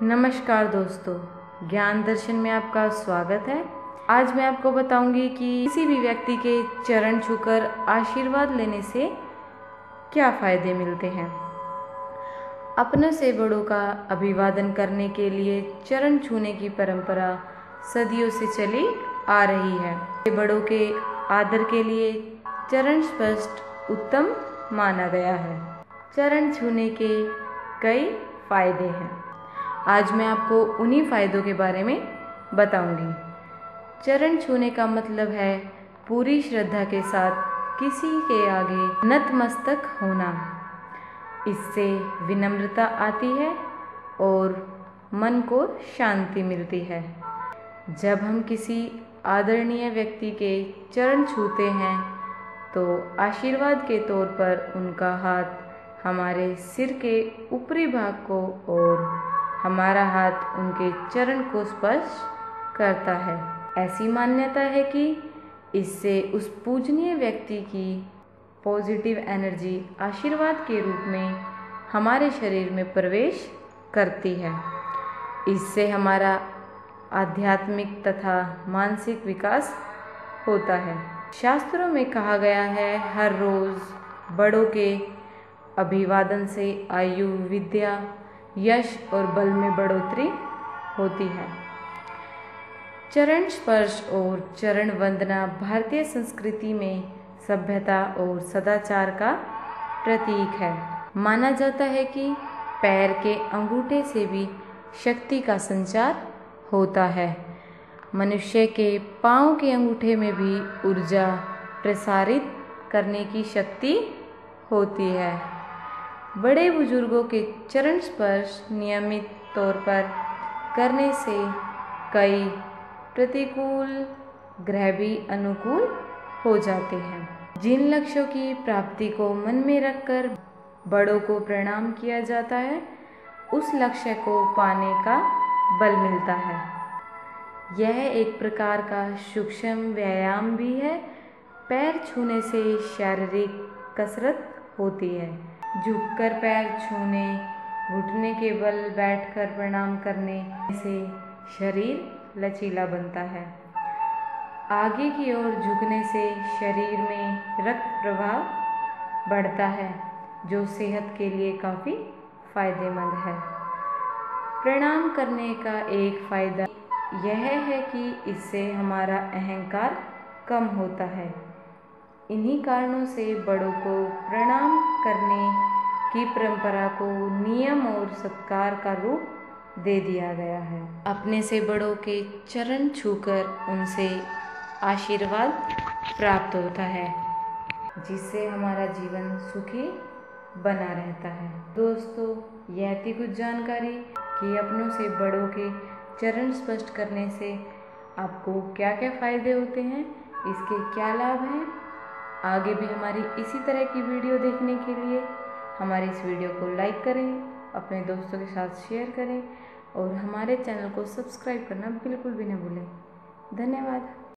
नमस्कार दोस्तों, ज्ञान दर्शन में आपका स्वागत है। आज मैं आपको बताऊंगी कि किसी भी व्यक्ति के चरण छूकर आशीर्वाद लेने से क्या फायदे मिलते हैं। अपनों से बड़ों का अभिवादन करने के लिए चरण छूने की परंपरा सदियों से चली आ रही है। बड़ों के आदर के लिए चरण स्पर्श उत्तम माना गया है। चरण छूने के कई फायदे हैं। आज मैं आपको उन्हीं फायदों के बारे में बताऊंगी। चरण छूने का मतलब है पूरी श्रद्धा के साथ किसी के आगे नतमस्तक होना। इससे विनम्रता आती है और मन को शांति मिलती है। जब हम किसी आदरणीय व्यक्ति के चरण छूते हैं तो आशीर्वाद के तौर पर उनका हाथ हमारे सिर के ऊपरी भाग को और हमारा हाथ उनके चरण को स्पर्श करता है। ऐसी मान्यता है कि इससे उस पूजनीय व्यक्ति की पॉजिटिव एनर्जी आशीर्वाद के रूप में हमारे शरीर में प्रवेश करती है। इससे हमारा आध्यात्मिक तथा मानसिक विकास होता है। शास्त्रों में कहा गया है, हर रोज बड़ों के अभिवादन से आयु, विद्या, यश और बल में बढ़ोतरी होती है। चरण स्पर्श और चरण वंदना भारतीय संस्कृति में सभ्यता और सदाचार का प्रतीक है। माना जाता है कि पैर के अंगूठे से भी शक्ति का संचार होता है। मनुष्य के पांव के अंगूठे में भी ऊर्जा प्रसारित करने की शक्ति होती है। बड़े बुजुर्गों के चरण स्पर्श नियमित तौर पर करने से कई प्रतिकूल ग्रह भी अनुकूल हो जाते हैं। जिन लक्ष्यों की प्राप्ति को मन में रखकर बड़ों को प्रणाम किया जाता है, उस लक्ष्य को पाने का बल मिलता है। यह एक प्रकार का सूक्ष्म व्यायाम भी है। पैर छूने से शारीरिक कसरत होती है। झुककर पैर छूने, घुटने के बल बैठकर प्रणाम करने से शरीर लचीला बनता है। आगे की ओर झुकने से शरीर में रक्त प्रवाह बढ़ता है, जो सेहत के लिए काफ़ी फायदेमंद है। प्रणाम करने का एक फायदा यह है कि इससे हमारा अहंकार कम होता है। इन्हीं कारणों से बड़ों को प्रणाम करने की परंपरा को नियम और सत्कार का रूप दे दिया गया है। अपने से बड़ों के चरण छूकर उनसे आशीर्वाद प्राप्त होता है, जिससे हमारा जीवन सुखी बना रहता है। दोस्तों, यह थी कुछ जानकारी कि अपनों से बड़ों के चरण स्पर्श करने से आपको क्या क्या फायदे होते हैं, इसके क्या लाभ हैं। आगे भी हमारी इसी तरह की वीडियो देखने के लिए हमारी इस वीडियो को लाइक करें, अपने दोस्तों के साथ शेयर करें और हमारे चैनल को सब्सक्राइब करना बिल्कुल भी न भूलें। धन्यवाद।